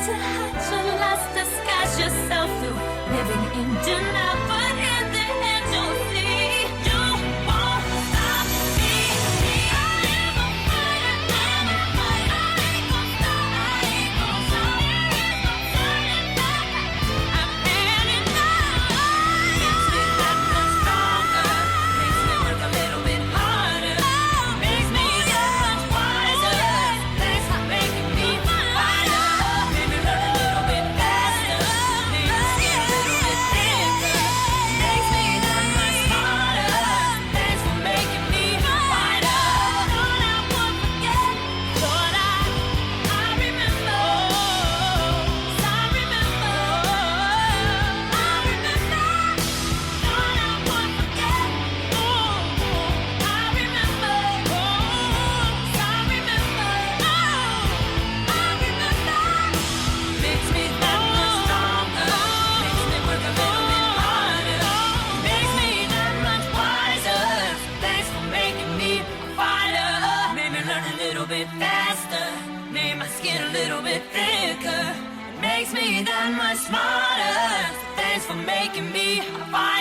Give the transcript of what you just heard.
to hide your lies, disguise yourself through living in denial, but in the end you'll see you won't stop me. I am a fighter, I'm a fighter. I ain't gon' stop, I ain't gon' stop. There is no turning back. I'm heading high. Makes me that much stronger. Makes me work a little bit harder. Makes me that much wiser. Thanks for making me fighter. Made me learn a little bit faster. Made me see a little bit thicker. Makes me that much smarter. Thanks for making me fighter. Thought I would forget. Thought I remember. I remember. I remember. Thought I would forget. I remember. I remember. I remember. Makes me that much stronger. Makes me work a little bit harder. Makes me that much wiser. Thanks for making me a fighter. Made me learn a little bit faster. Made my skin a little bit thicker. Makes me that much smarter. Thanks for making me a fighter.